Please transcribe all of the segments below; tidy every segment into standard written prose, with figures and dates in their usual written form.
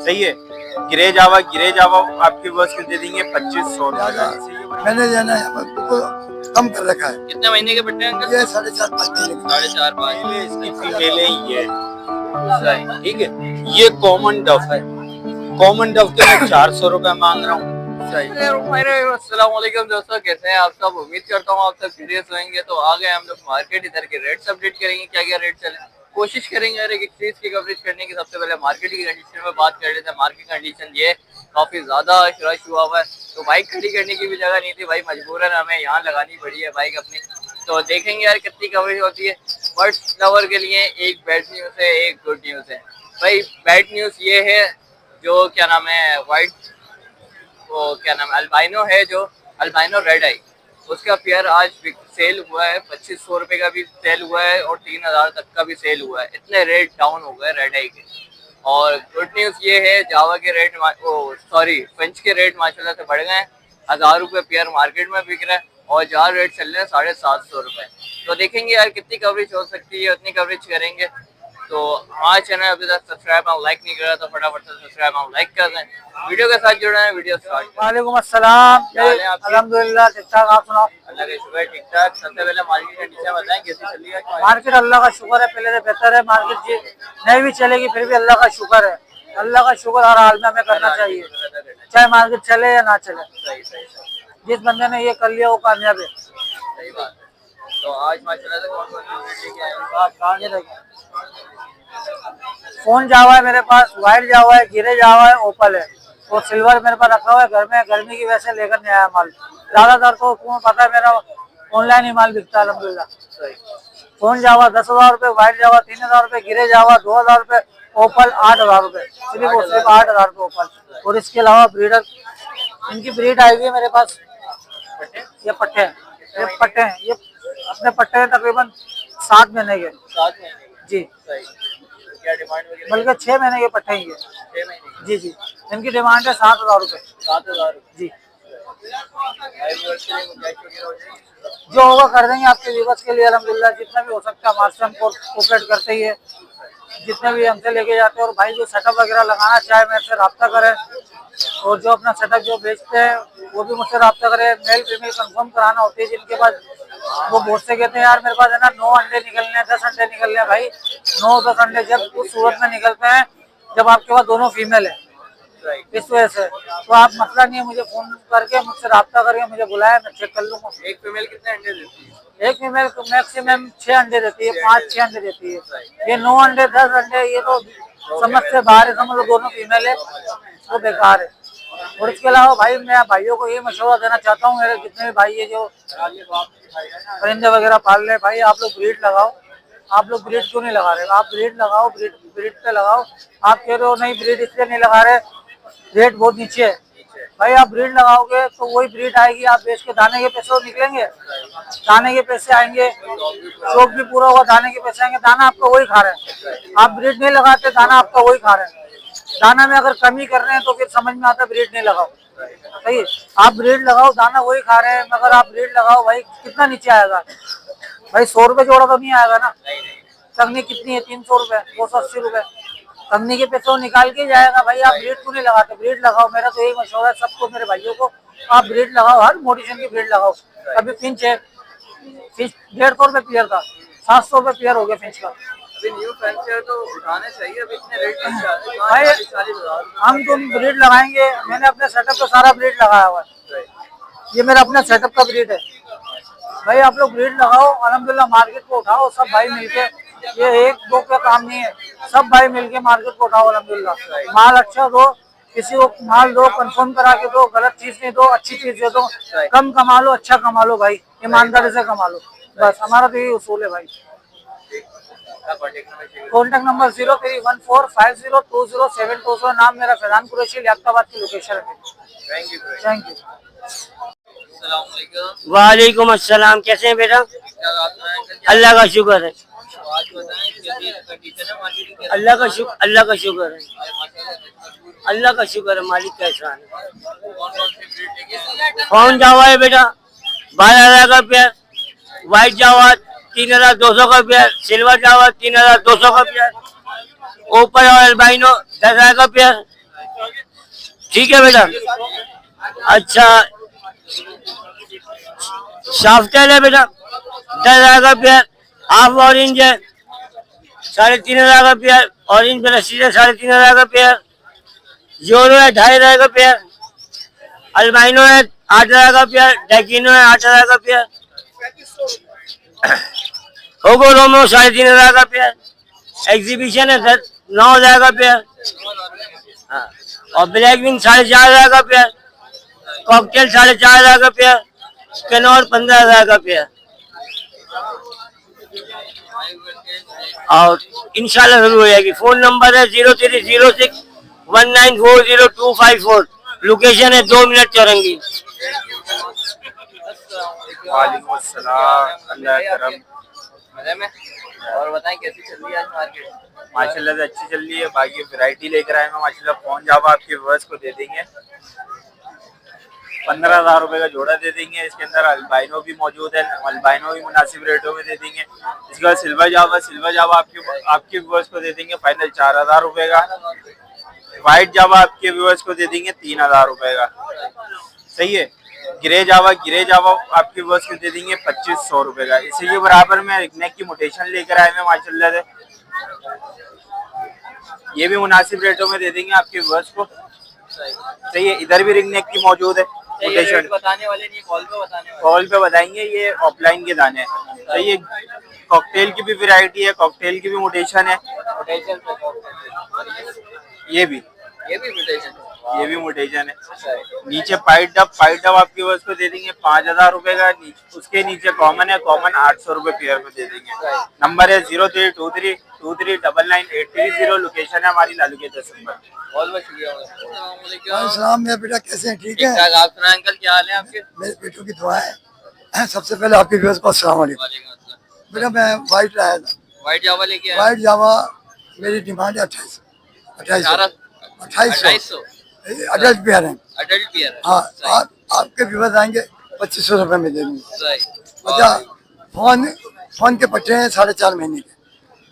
सही है। गिरे जावा आपके बस के दे देंगे 2500 रुपए। मैंने जो है ना तो कम कर रखा है। कितने महीने के बच्चे हैं अंकल? ये 4.5-5 महीने के। 4.5-5 पहले इसकी फीमेल ही है, ठीक है। ये कॉमन डफ है, कॉमन डफ के मैं 400 रुपए मांग रहा हूँ। अस्सलामुअलैकुम दोस्तों, कैसे हैं आप सब? उम्मीद करता हूँ आप सब सीरियस होंगे। तो आ गए हम लोग मार्केट, इधर के रेट्स अपडेट करेंगे, क्या क्या रेट चले, कोशिश करेंगे हर एक चीज की कवरेज करने की। सबसे पहले मार्केट की कंडीशन में बात कर लेते हैं। मार्केट कंडीशन ये काफी ज्यादा रश हुआ हुआ है, तो बाइक खड़ी करने की भी जगह नहीं थी भाई, मजबूरन हमें यहाँ लगानी पड़ी है बाइक अपनी। तो देखेंगे यार कितनी कवरेज होती है। बर्ड्स लवर के लिए एक बैड न्यूज है, एक गुड न्यूज है भाई। बैड न्यूज ये है, जो क्या नाम है व्हाइट, वो क्या नाम अल्बाइनो है, जो अल्बाइनो रेड आई, उसका पेयर आज सेल हुआ है। 2500 रुपए का भी सेल हुआ है और 3000 तक का भी सेल हुआ है। इतने रेट डाउन हो गए रेड आई के। और गुड न्यूज ये है, जावा के रेट फिंच के रेट माशाल्लाह से बढ़ गए हैं। 1000 रुपये पेयर मार्केट में बिक रहा है और जार रेट चल रहे हैं 750 रुपये। तो देखेंगे यार कितनी कवरेज हो सकती है, उतनी कवरेज करेंगे। तो हमारे चैनल अभी तक सब्सक्राइब और लाइक नहीं करा तो फटाफट से सब्सक्राइब और लाइक कर दें, वीडियो के साथ जुड़े हैं। Video start. वालेकुम अस्सलाम, अल्हम्दुलिल्लाह ठीक ठाक, आप सुनाओ? अल्लाह का शुक्र ठीक ठाक। सबसे पहले मार्केट कंडीशन बताएं, कैसी चल रही है मार्केट? अल्लाह का शुक्र है, पहले से बेहतर है मार्केट जी। नहीं भी चलेगी फिर भी अल्लाह का शुक्र है। अल्लाह का शुक्र हर हाल में हमें करना चाहिए, चाहे मार्केट चले या ना चले। सही सही सही जिस बंदे ने ये कर लिया वो कामयाब है। सही बात है। तो आज माशाल्लाह से कौन कौन सी लेके आए हैं? फोन जावा है मेरे पास, वाइट जावा है, गिरे जावा है, ओपल है और सिल्वर मेरे पास रखा हुआ है घर में। गर्मी की वजह से लेकर नहीं आया माल। ज्यादातर तो तुम्हें पता है मेरा ऑनलाइन ही माल बिकता है अल्हम्दुलिल्लाह। फोन जावा 10,000 रुपए, वाइट जावा 3,000 रुपए, गिरे जावा 2,000 रुपए, ओपल 8,000 रुपए, सिर्फ 8,000 रुपए ओपल। और इसके अलावा ब्रीडर, इनकी ब्रीड आई हुई है मेरे पास। ये पट्टे हैं, ये अपने पट्टे हैं तकरीबन 7 महीने के। 7 महीने जी, क्या डिमांड वगैरह? बल्कि 6 महीने के पट्टे ही है। 6 महीने जी जी, इनकी डिमांड है 7,000 रुपए। 7,000 जी, रुपये। जो होगा कर देंगे आपके व्यूवर्स के लिए अल्हम्दुलिल्लाह। जितना भी हो सकता है हमारे से हम कोऑपरेट करते ही है, जितने भी हमसे लेके जाते हैं। और भाई जो सेटअप वगैरह लगाना चाहे मेरे से रब्ता करें, और जो अपना सेटअप जो बेचते हैं वो भी मुझसे रब्ता करें। मेल फीमेल कंफर्म कराना होती है जिनके पास, वो बहुत से कहते हैं यार मेरे पास है ना 9 अंडे निकलने हैं, 10 अंडे निकलने हैं। भाई 9-10 अंडे जब उस सूरत में निकलते हैं जब आपके पास दोनों फीमेल है। इस वजह से तो आप मसला नहीं है, मुझे फोन करके मुझसे रब्ता करके मुझे बुलाया, मैं चेक कर लूंगा। एक फीमेल कितने अंडे देती है? एक फीमेल मैक्सिमम 6 अंडे देती है, 5-6 अंडे देती है। ये 9 अंडे 10 अंडे ये तो समझ से बाहर है। समझ लो दोनों फीमेल है तो बेकार है। और इसके अलावा भाई मैं भाइयों को ये मशवरा देना चाहता हूँ, मेरे जितने भी भाई है जो परिंदे वगैरह पाल रहे, भाई आप लोग ब्रीड लगाओ। आप लोग ब्रीड क्यों नहीं लगा रहे? आप ब्रीड लगाओ, ब्रीड पे लगाओ। आप कह रहे हो नहीं ब्रीड इसलिए नहीं लगा रहे, रेट बहुत नीचे है। भाई आप ब्रीड लगाओगे तो वही ब्रीड आएगी, आप बेच के दाने के पैसे निकलेंगे, दाने के पैसे आएंगे, शौक भी पूरा होगा, दाने के पैसे आएंगे। दाना आपका वही खा रहे हैं। आप ब्रीड नहीं लगाते, दाना आपका वही खा रहे हैं। दाना में अगर कमी कर रहे हैं तो फिर समझ में आता है ब्रीड नहीं लगाओ। सही है, आप ब्रीड लगाओ, दाना वही खा रहे हैं, मगर आप ब्रीड लगाओ। भाई कितना नीचे आएगा भाई? 100 रुपए जोड़ा तो नहीं आएगा ना। तकनीक कितनी है? 300 रुपए, 280 रुपए कंपनी के पैसे निकाल के जाएगा। भाई आप ब्रीड क्यों नहीं लगाते? ब्रीड लगाओ। मेरा तो यही मशवरा है सबको, मेरे भाइयों को, आप ब्रीड लगाओ, हर मोटिशन की ब्रीड लगाओ। अभी फिंच है, फिंच 150 रुपए पेयर का, 700 रुपए पेयर हो गया फिंच का। अभी न्यू फैंसी तो उठाने चाहिए, अभी इतने रेट नहीं चल भाई हम तुम ब्रीड लगाएंगे, मैंने अपने सेटअप का सारा ब्रीड लगाया हुआ है। ये मेरा अपना सेटअप का ब्रीड है। भाई आप लोग ब्रीड लगाओ, अल्हम्दुलिल्लाह मार्केट को उठाओ सब भाई मिलके। ये 1-2 का काम नहीं है, सब भाई मिलके मार्केट को उठाओ अल्हम्दुलिल्लाह। माल अच्छा दो, किसी को माल दो, कंफर्म करा के दो, गलत चीज नहीं दो, अच्छी चीज दे दो। कम कमा लो, अच्छा कमा लो भाई, ईमानदारी से कमा लो, बस हमारा तो यही उसूल है भाई। Contact number 0314502072। नाम मेरा फैजान कुरैशी, लियाकताबाद की लोकेशन है। Thank you. वालेकुम अस्सलाम, कैसे हैं बेटा? अल्लाह का शुक्र है, अल्लाह का शुक्र है, अल्लाह का शुक्र है, मालिक का एहसान है। कौन जावा है बेटा 12,000 का पेयर, व्हाइट जावा 3,200 का पेयर, सिल्वर जावा 3,200 का पेयर, ओपल और अल्बाइनो 10,000 का पेयर, ठीक है बेटा। अच्छा शाफ्टेल है बेटा 10,000 का पेयर। हाफ ऑरेंज है 3,500 का पेयर। ऑरेंज ब्रशी है 3,500 का पेयर। जोरो है 2,500 का पेयर। अल्बाइनो है 8,000 का पेयर। डेकिनो है 8,000 का पेयर। होगो रोमो 3,500 का पेयर। एग्जीबिशन है 9,000 का पेयर। हाँ। और ब्लैक विंग 4,500 का पेयर। कॉकटेल 4,500 का पेयर। कैनोर 15,000 का पेयर। और इंशाल्लाह जरूर हो जाएगी। फोन नंबर है 0306194025 लोकेशन है 2 मिनट चौरंगी। वालेकुम अस्सलाम, अल्लाह करम। मजे में। और बताएं कैसी चल रही है आज मार्केट? माशाल्लाह से अच्छी चल रही है। बाकी वैरायटी लेकर आए हैं माशाल्लाह। फोन जब आपके व्यूअर्स को दे देंगे 15,000 रुपए का जोड़ा दे देंगे। इसके अंदर अल्बाइनो भी मौजूद है। अल्बाइनो भी मुनासिब रेटों में दे देंगे। इसके बाद सिल्वर जावा आपके व्यूअर्स को दे देंगे फाइनल 4,000 रुपए का। व्हाइट जावा आपके व्यूअर्स को दे देंगे 3,000 रुपए का। सही है। ग्रे जावा आपके व्यूअर्स को दे देंगे 2,500 रुपए का। इसी के बराबर में नेक की मोटेशन लेकर आए हैं माशाल्लाह से। ये भी मुनासिब रेटों में दे देंगे आपके व्यूअर्स को। सही है। इधर भी रिंग नेक की मौजूद है। रेट बताने वाले नहीं, कॉल पे बताने वाले। कॉल पे बताएंगे। ये ऑफलाइन के दाने हैं। सही है। कॉकटेल की भी वैरायटी है। कॉकटेल की भी मोटेशन है। ये भी मोटेशन है। नीचे पाइट डब आपके व्यूअर्स को दे देंगे 5,000 रुपए का। उसके नीचे कॉमन है। कॉमन 800 रुपए पेयर में दे देंगे। नंबर है 0323239980। लोकेशन है हमारी लालू के 10 नंबर। बहुत बहुत शुक्रिया। मेरा बेटा कैसे हैं? ठीक है। आप सुनाएं अंकल, क्या हाल है आपके? मेरे बेटों की दुआ है। सबसे पहले आपके व्यूअर्स को अस्सलाम वालेकुम। बेटा मैं वाइट लाया था। व्हाइट जावा लेके आए? वाइट जावा मेरी डिमांड है 2800 अडल्ट पेयर है। अडल्ट पेयर है। हाँ आपके व्यूअर्स आएंगे 2,500 रुपए में दे दूंगा। सही। अच्छा फोन के पट्टे हैं 4.5 महीने के।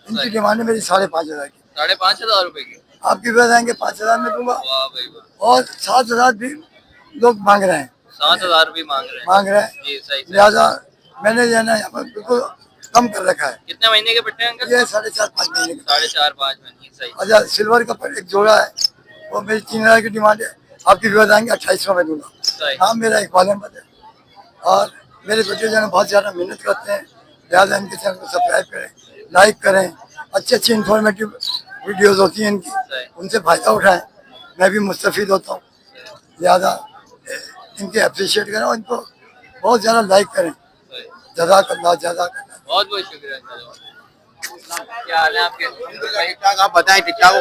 इनकी डिमांड है मेरी 5,500 की। 5,500 रुपए की। आपके व्यूअर्स आएंगे 5,000 में दूंगा। वाह भाई वाह। और 7,000 भी लोग मांग रहे हैं। 7,000 रुपए मांग रहे हैं जी। सही। लिहाजा मैंने जो है ना यहाँ पर बिल्कुल कम कर रखा है। कितने महीने के पट्टे हैं अंकल? ये 4.5-5 महीने का। 4.5-5 महीने। सही। अच्छा सिल्वर का एक जोड़ा है वो मेरी 3,000 की डिमांड है। आपकी व्यूअर्स आएंगे 2800 में दूंगा। सही। नाम मेरा इकबाल अहमद है। और मेरे बेटे जो है बहुत ज़्यादा मेहनत करते हैं। लिहाजा इनके चैनल को सब्सक्राइब करें, लाइक करें। अच्छी इन्फॉर्मेटिव वीडियोस होती हैं इनकी, उनसे फ़ायदा उठाएं। मैं भी मुस्तफ़ीद होता हूँ। लिहाजा इनके अप्रिशिएट करें और इनको बहुत ज़्यादा लाइक करें। जज़ाकल्लाह। बहुत बहुत शुक्रिया। क्या हाल है आपके? आप बताएं ठीक ठाक हो?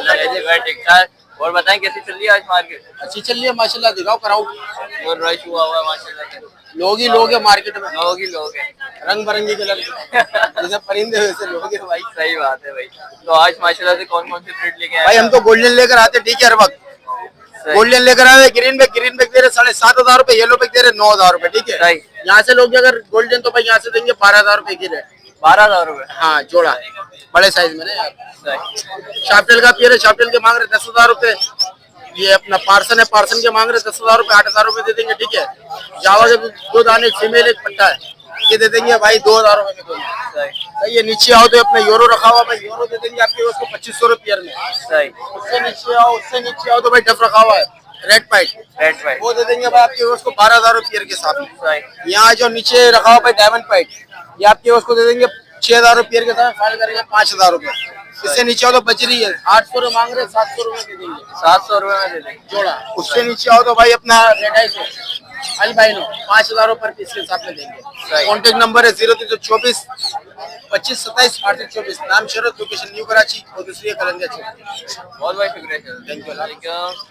ठीक ठाक। और बताएं कैसी चल रही है आज मार्केट? अच्छी चल रही है माशाल्लाह। दिखाओ कराओ। और रश हुआ है माशाल्लाह से। लोग ही लोग है मार्केट में। लोग ही लोग हैं। रंग बिरंगे कलर जैसे परिंदे वैसे लोग हैं भाई। सही बात है भाई। तो आज माशाल्लाह से कौन कौन से ब्रीड लेके आए? भाई हम तो गोल्डन लेकर आते ठीक है हर वक्त। गोल्डन लेकर आए ग्रीन बैग दे रहे 7,500 रुपए। येलो बैग दे रहे 9,000 रुपए। ठीक है। यहाँ से लोग अगर गोल्डन तो भाई यहाँ से देंगे 12,000 रुपए की रेट। 12,000 रुपए। हाँ जोड़ा बड़े साइज में ना यार। शाफ्टेल का पेयर है। शाफ्टेल के मांग रहे 10,000 रुपए। ये अपना पार्सन है। पार्सन के मांग रहे 10,000 रुपए। 8,000 रुपए दे देंगे। ठीक है। जावा के 2 दाने फीमेल एक पट्टा है। ये दे देंगे भाई 2,000 रुपए में दोनों। सही है। नीचे आओ तो अपना यूरो रखा हुआ भाई। यूरो दे देंगे आपके उसको 2,500 रुपए पेयर में। सही। उससे नीचे आओ तो भाई डफ रखा हुआ है रेड पाइट। वो दे देंगे भाई आपके उसको 12,000 रुपए पेयर के साथ में। यहाँ जो नीचे रखा हुआ भाई डायमंड पाइट ये आपके उसको दे देंगे 6,000 रुपए पेयर के साथ। फाइनल करेंगे 5,000 रुपए। इससे नीचे आओ तो बजरी है 800 रुपए मांग रहे 700 रुपए दे देंगे। 700 रुपए में दे देंगे जोड़ा। उससे नीचे आओ तो भाई अपना रेड आई से अल्बाइनो 5,000 रुपए पर पीस के साथ में देंगे। कॉन्टेक्ट नंबर है 0324 25 27 3824। नाम शरद, लोकेशन न्यू कराची और दूसरी कलंदिया चौक। बहुत बहुत शुक्रिया। Thank you.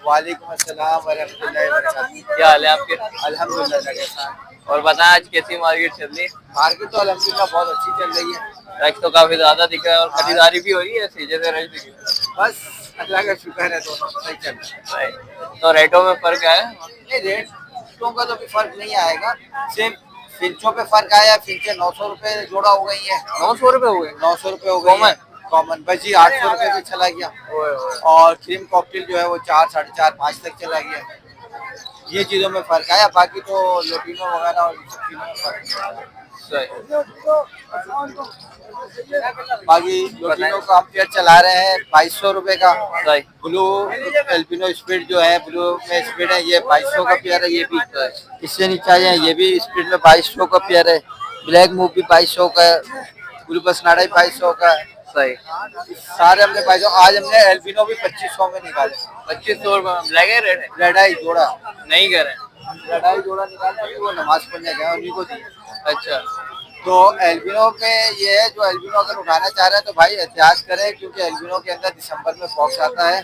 वालेकुम अस्सलाम वरहमतुल्लाहि वबरकातुहू। क्या हाल है आपके? अल्हम्दुलिल्लाह। और बताएं आज कैसी मार्केट चल रही है? मार्केट तो अल्हम्दुलिल्लाह बहुत अच्छी चल रही है। रश तो काफी ज्यादा दिख रहा है और खरीदारी भी हो रही है ऐसी जैसे रश दिख रहा बस अल्लाह का शुक्र है दोनों सही चल रहा है। तो रेटों में फर्क है? नहीं रेटों का तो भी फर्क नहीं आएगा। सिर्फ फिंचों पे फर्क आया। फिंचे 900 रुपए जोड़ा हो गई है। 900 रुपए हो गए? 900 रुपए हो गई है। कॉमन भाई जी 800 रुपए से चला गया, और क्रीम कॉकटेल जो है वो 4, 4.5, 5 तक चला गया। ये चीजों में फर्क आया, बाकी तो लोटिनो वगैरह और इन सब चीजों में फर्क बाकी लोटिनो का हम पेयर चला रहे हैं 2200 रुपए का। ब्लू एल्पिनो स्पीड जो है, ब्लू में स्पीड है, ये 2200 का पेयर है। ये भी इससे नीचे आए, ये भी स्पीड में 2200 का पेयर है। ब्लैक मूव भी 2200 का है, ब्लू बसनाडा भी 2200 का है। सही, सारे हमने 2200। आज हमने एल्पिनो भी 2500 में निकाले। 2500 रुपए। ब्लैक है रेड है? लड़ाई जोड़ा नहीं कर रहे, लड़ाई जोड़ा निकाले, वो नमाज पढ़ने गए उन्हीं को दी। अच्छा। तो एल्बिनो पे ये है, जो एल्बिनो अगर उठाना चाह रहे हैं तो भाई एहतियात करें, क्योंकि एल्बिनो के अंदर दिसंबर में फॉक्स आता है,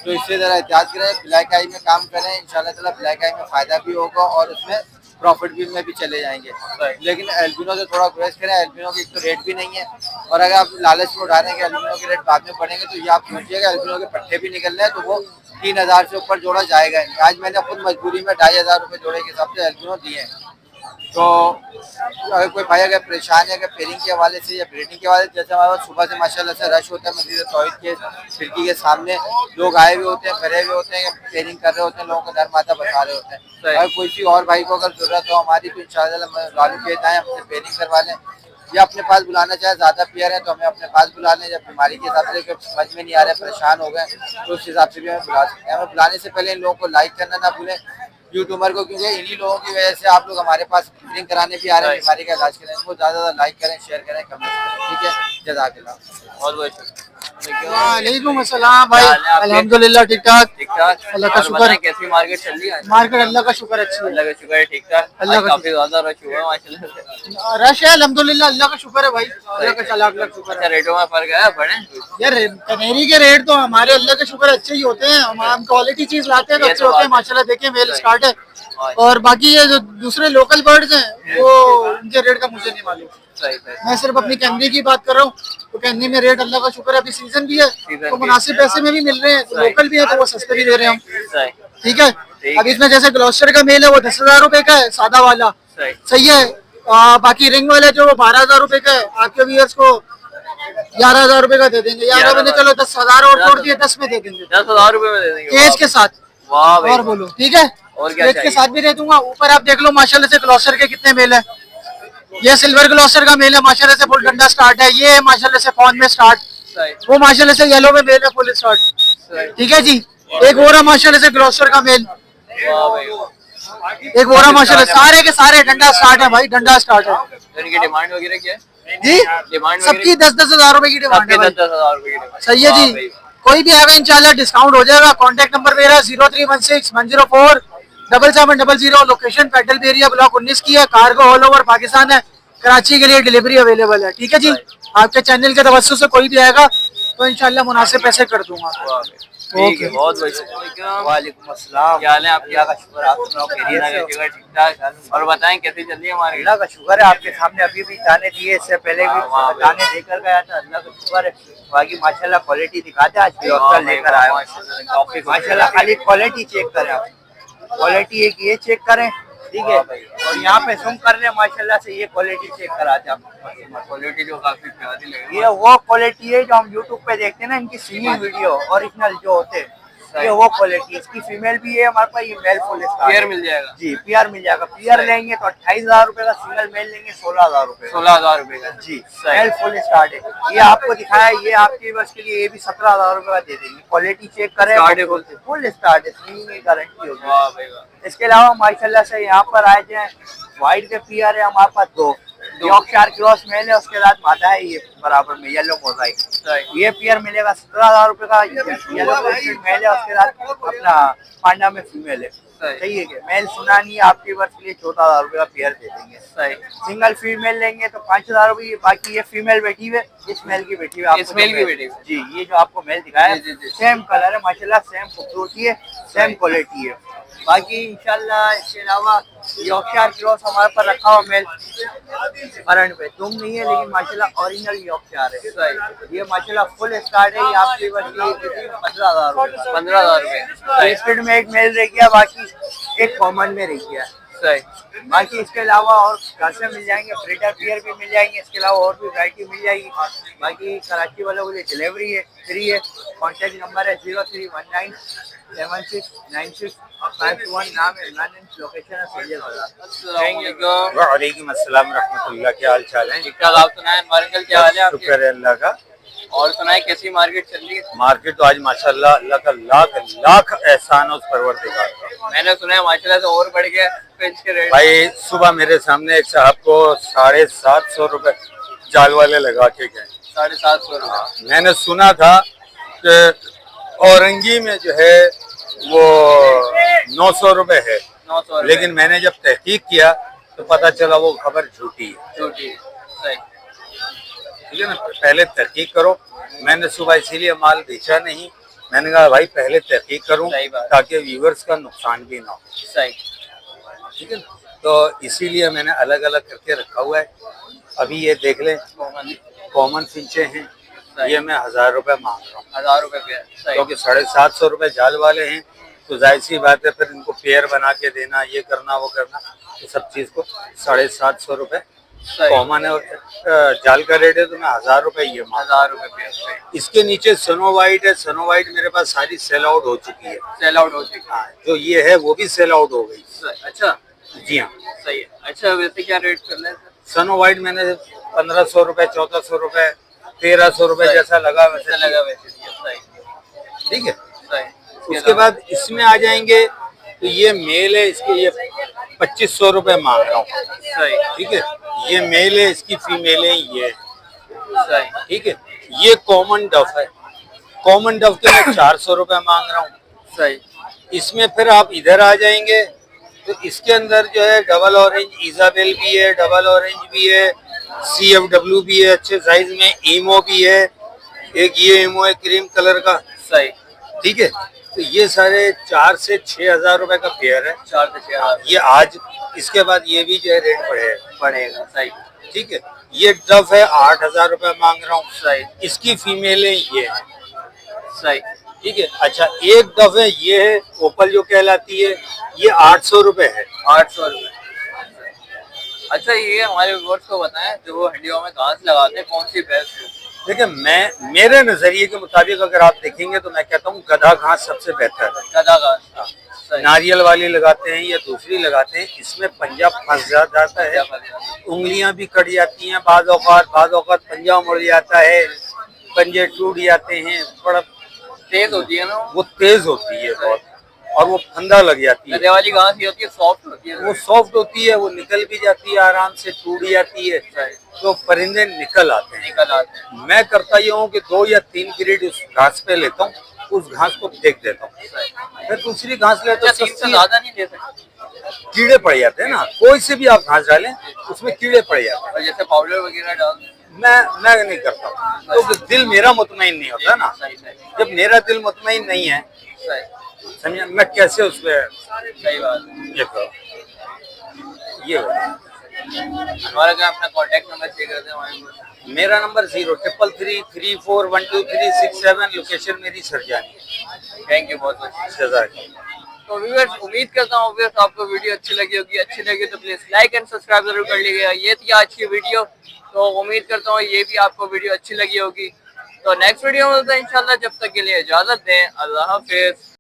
तो इससे जरा एहतियात करें। ब्लैक आई में काम करें, इंशाल्लाह ताला ब्लैक आई में फायदा भी होगा और उसमें प्रॉफिट भी में भी चले जाएंगे। लेकिन एल्बिनो से थोड़ा गुरेज करें, एल्बिनो की एक तो रेट भी नहीं है, और अगर आप लालच में उठा रहे हैं कि एल्बिनो के रेट बाद में बढ़ेंगे, तो ये आप सोचिएगा एल्बिनो के पट्टे भी निकल रहे हैं, तो वो 3000 से ऊपर जोड़ा जाएगा नहीं। आज मैंने खुद मजबूरी में 2500 रुपये जोड़े के हिसाब से एल्बिनो दिए हैं। तो अगर कोई भाई अगर परेशान है, अगर पेयरिंग के हवाले से या ब्रीडिंग के हवाले से, जैसे हमारे पास सुबह से माशाल्लाह से रश होता है मस्जिद तौहीद के खिड़की के सामने, लोग आए हुए होते हैं, भरे हुए होते हैं, पेयरिंग कर रहे होते हैं, लोगों को दर माता बता रहे होते हैं। अगर कोई सी और भाई को अगर जरूरत हो हमारी, तो इंशाल्लाह लालू के आए, हमसे पेयरिंग करवा लें, या अपने पास बुलाना चाहे, ज़्यादा पेयर है तो हमें अपने पास बुला लें। जब बीमारी के हिसाब से समझ में नहीं आ रहा है, परेशान हो गए, तो उस हिसाब से भी हमें बुला सकते हैं। हमें बुलाने से पहले इन लोगों को लाइक करना ना भूलें, यूट्यूबर को, क्योंकि इन्हीं लोगों की वजह से आप लोग हमारे पास ट्रीटमेंट कराने भी आ रहे हैं, बीमारी का इलाज करें। इनको ज़्यादा लाइक करें, शेयर करें, कमेंट करें, ठीक है। जज़ाकल्लाह। बहुत बहुत शुक्रिया। वालेकुम अस्सलाम भाई, अल्हम्दुलिल्लाह ठीक ठाक, ठीक ठाक, अल्लाह का शुक्र है। कैसी मार्केट चल रही है? मार्केट अल्लाह का शुक्र अच्छी है, अल्लाह का शुक्र है, ठीक ठाक। अल्लाह का काफी ज्यादा रश हुआ है माशाल्लाह से। रश है अल्हम्दुलिल्लाह, अल्लाह का शुक्र है भाई, अल्लाह का लाख लाख शुक्र अच्छा, है। रेटों में फर्क है बड़े? यार कनेरी के रेट तो हमारे अल्लाह के शुक्र अच्छे ही होते हैं, हम क्वालिटी चीज लाते हैं तो ये अच्छे तो होते हैं बात है। माशाल्लाह। देखिए मेल स्टार्ट है, और बाकी ये जो दूसरे लोकल बर्ड्स हैं वो उनके रेट का मुझे नहीं मालूम। सही सही। मैं सिर्फ अपनी कैमरे की बात कर रहा हूँ, तो कैमरे में रेट अल्लाह का शुक्र है अभी सीजन भी है तो मुनासिब पैसे में भी मिल रहे हैं, तो लोकल भी है तो वो सस्ते भी दे रहे हैं हम, सही ठीक है। अब इसमें जैसे ग्लॉस्टर का मेल है वो 10,000 रुपए का है, सादा वाला सही। सही है। बाकी रिंग वाले जो वो 12,000 रुपए का है, आपके व्यूअर्स को 11,000 रुपए का दे देंगे। 11 में चलो 10,000 और छोड़ दिए 10 में दे देंगे, 10,000 रुपए में दे देंगे केज के साथ। वाह भाई, और बोलो ठीक है, और क्या केज के चाहिए? साथ भी दे दूंगा। ऊपर आप देख लो माशाल्लाह से ग्लॉस्टर के कितने मेल है। ये सिल्वर ग्लॉस्टर का मेल है, माशाल्लाह से फुल डंडा स्टार्ट है। ये माशाल्लाह से फॉन में स्टार्ट, सही वो माशाल्लाह से येलो में मेल है फुल स्टार्ट, सही। ठीक है जी। एक और है माशाल्लाह से ग्लॉस्टर का मेल, वाह भाई, एक और है माशाल्लाह, सारे के सारे डंडा स्टार्ट है भाई, डंडा स्टार्ट है इनकी डिमांड वगैरह क्या है? जी। डिमांड सबकी 10-10 हजार रुपए की डिमांड है भाई। 10,000 रुपए की डिमांड। सही है वाह जी। भाई। कोई भी आएगा इंशाल्लाह डिस्काउंट हो जाएगा। कॉन्टैक्ट नंबर मेरा 0316-104-7700। लोकेशन पेटल बेरिया ब्लॉक 19 की है। कार्गो ऑल ओवर पाकिस्तान है, कराची के लिए डिलीवरी अवेलेबल है, ठीक है जी। आपके चैनल के तवज्जो से कोई भी आएगा तो इंशाल्लाह मुनासिब पैसे कर दूंगा। ठीक है, बहुत बहुत शुक्रिया। वालेकुम अस्सलाम। क्या हाल है आपके? अल्लाह का शुक्र, आप सुनाओ खैरियत से हो? ठीक ठाक। और बताएं कैसी चल रही है मार्केट? अल्लाह का शुक्र है, आपके सामने अभी भी दाने दिए, इससे पहले भी दाने देकर गया था। अल्लाह का शुक्र है, बाकी माशाल्लाह क्वालिटी दिखाते हैं। आज भी अफसर लेकर आया हूं। माशाल्लाह खाली क्वालिटी चेक करें आप, क्वालिटी एक ये चेक करें, ठीक है। और यहाँ पे सुन कर रहे माशाल्लाह से ये क्वालिटी चेक कराते हैं आप। क्वालिटी जो काफी प्यारी लग रही ये वो क्वालिटी है जो हम यूट्यूब पे देखते हैं ना, इनकी सिंगिंग वीडियो ओरिजिनल जो होते हैं, ये वो क्वालिटी। इसकी फीमेल भी है हमारे पास, ये मेल फुल है। पेयर मिल जाएगा जी, पीआर मिल जाएगा। पीआर लेंगे तो 28,000 रुपए का, सिंगल मेल लेंगे 16,000 रुपए 16,000 रुपए का जी। मेल फुल स्टार्ट है, ये आपको दिखाया, ये आपके बस के लिए, ये भी 17,000 रुपए का दे देंगे। क्वालिटी चेक करें, फुल स्टार्ट है, सिंगिंग की गारंटी होगी। वाह भाई वाह। इसके अलावा माशाल्लाह से यहाँ पर आए जाए, व्हाइट के पीआर है हमारे पास 2, यॉर्कशायर क्रॉस मेल है, उसके साथ मादा है ये बराबर में येलो मोजाइक। ये पीआर मिलेगा 17,000 रुपए का, येलो मेल है, उसके साथ अपना पांडा में फीमेल है। सही है, मेल सुना नहीं है, आपके वर्ष के लिए 14,000 रुपए का पेयर दे देंगे। सही। सिंगल फीमेल लेंगे तो 5,000 रुपए। बाकी ये फीमेल बैठी हुई है, इस मेल की बैठी हुई है, इस मेल की बैठी हुई जी। ये जो आपको मेल दिखाया सेम कलर है माशाल्लाह, सेम खूबसूरती है, सेम क्वालिटी है। बाकी इंशाल्लाह इसके अलावा यॉर्कशायर क्रॉस हमारे पर रखा हुआ मेल फ्रंट पे तुम नहीं है, लेकिन माशाल्लाह ओरिजिनल यॉर्कशायर है। ये माशाल्लाह फुल स्टार्ट है, ये आपकी बस 15,000 रुपए। 15,000 रुपए। स्पीड में एक मेल रह गया, बाकी एक कॉमन में रह गया। सही। बाकी इसके अलावा और गासे मिल जाएंगे, फ्रीडर बियर भी मिल जाएंगे, इसके अलावा और भी वैरायटी मिल जाएगी। बाकी कराची वालों के लिए डिलीवरी है, फ्री है। कॉन्टैक्ट नंबर है 0319769651। नाम है इमरान, लोकेशन है सैयद बाजार। अस्सलाम वालेकुम। वालेकुम अस्सलाम रहमतुल्लाह, क्या हाल चाल है? ठीक ठाक, आप सुनाएं मार्केट क्या हाल है आपके? शुक्र है अल्लाह का। और सुनाएं कैसी मार्केट चल रही है? मार्केट तो आज माशाल्लाह अल्लाह का लाख लाख एहसान है उस परवरदिगार का। मैंने सुना है माशाल्लाह से और बढ़ गया पेज के रेट। भाई सुबह मेरे सामने एक साहब को 750 रुपए जाल वाले लगा के गए। 750 रुपए। मैंने सुना था कि औरंगी में जो है वो 900 रुपए है, 900 रुपए। लेकिन मैंने जब तहकीक किया तो पता चला वो खबर झूठी है। छोटी सही। ठीक है ना, पहले तहकीक करो। मैंने सुबह इसीलिए माल बेचा नहीं, मैंने कहा भाई पहले तहकीक करूं सही बात। ताकि व्यूवर्स का नुकसान भी ना हो। सही। ठीक है ना, तो इसीलिए मैंने अलग अलग करके रखा हुआ है। अभी ये देख लें, कॉमन फिंचे हैं, ये मैं 1000 रुपए मांग रहा हूँ 1000 रुपए पे। सही। क्योंकि 750 रुपए जाल वाले हैं, तो जाहिर सी बात है फिर इनको पेयर बना के देना, ये करना वो करना, तो सब चीज को 750 रुपए सही। कॉमन है। और जाल का रेट है तो मैं 1000 रुपए ये मांग। 1000 रुपए पे। सही। इसके नीचे सनो वाइट है, सनो वाइट मेरे पास सारी सेल आउट हो चुकी है। सेल आउट हो चुकी हाँ, जो ये है वो भी सेल आउट हो गई। है। अच्छा जी हाँ, सही है। अच्छा वैसे क्या रेट चल रहा है सर? सनो वाइट मैंने 1500 रुपए, 1400 रुपए, 1300 रुपए सही। जैसा लगा वैसे जैसा लगा वैसे दिया। सही। ठीक है। सही। उसके बाद इसमें आ जाएंगे तो ये मेल है, इसके ये 2500 रुपए मांग रहा हूँ। सही। ठीक है, ये मेल है, इसकी फीमेल है ये। सही। ठीक है, ये कॉमन डफ है, कॉमन डफ के मैं 400 रुपए मांग रहा हूँ। सही। इसमें फिर आप इधर आ जाएंगे तो इसके अंदर जो है डबल ऑरेंज इजाबेल भी है, डबल ऑरेंज भी है, CFW भी है अच्छे साइज में, ईमो भी है, एक ये ईमो है क्रीम कलर का। सही। ठीक है, तो ये सारे 4 से 6000 रुपए का पेयर है। 4 से 6000 ये आज, इसके बाद ये भी जो है रेट पड़ेगा। सही। ठीक है, ये डफ है 8000 रुपए मांग रहा हूँ। सही। इसकी फीमेल है ये। सही। ठीक है, अच्छा एक डफ है ये है ओपल जो कहलाती है, ये 800 रुपए है। 800 रुपए। अच्छा ये हमारे व्यूअर्स को बताएं जो वो हड्डियों में घास लगाते हैं कौन सी बेस्ट है? देखिए मैं मेरे नजरिए के मुताबिक अगर आप देखेंगे तो मैं कहता हूँ गधा घास सबसे बेहतर है। गधा घास। सही। नारियल वाली लगाते हैं या दूसरी लगाते हैं, इसमें पंजा फंस जाता है, उंगलियां भी कट जाती हैं, बाद औकात पंजा मुड़ जाता है, पंजे टूट जाते हैं, बड़ा तेज होती है ना वो तेज होती है बहुत, और वो फंदा लग जाती है। गधे वाली घास ये होती है सॉफ्ट होती है। वो सॉफ्ट होती है, वो निकल भी जाती है आराम से, टूट जाती है, तो परिंदे निकल आते हैं। निकल आते हैं। मैं करता ये हूँ कि 2 या 3 ग्रेड उस घास पे लेता हूँ, उस घास को फेंक देता हूँ, फिर दूसरी घास लेता हूँ। 3 से ज्यादा नहीं ले सकते। कीड़े पड़ जाते हैं ना, कोई से भी आप घास डालें उसमें कीड़े पड़ जाते हैं। और जैसे पाउडर वगैरह डाल मैं नहीं करता हूँ, तो दिल मेरा मुतमईन नहीं होता ना। सही। सही। जब मेरा दिल मुतमईन नहीं है, सही। समझे, मैं कैसे उसमें सही बात। ये करूँ। ये हमारा क्या अपना कांटेक्ट नंबर चेक करते हैं हमारे पास। मेरा नंबर 0333412367, लोकेशन मेरी सरजानी। थैंक यू बहुत बहुत। जज़ाकल्लाह। तो व्यूअर्स उम्मीद करता हूँ व्यूअर्स आपको वीडियो अच्छी लगी होगी। अच्छी लगी तो प्लीज लाइक एंड सब्सक्राइब जरूर कर लीजिएगा। ये थी आज की वीडियो, तो उम्मीद करता हूँ ये भी आपको वीडियो अच्छी लगी होगी। तो नेक्स्ट वीडियो में मिलते हैं इंशाल्लाह, जब तक के लिए इजाजत दें। अल्लाह हाफिज।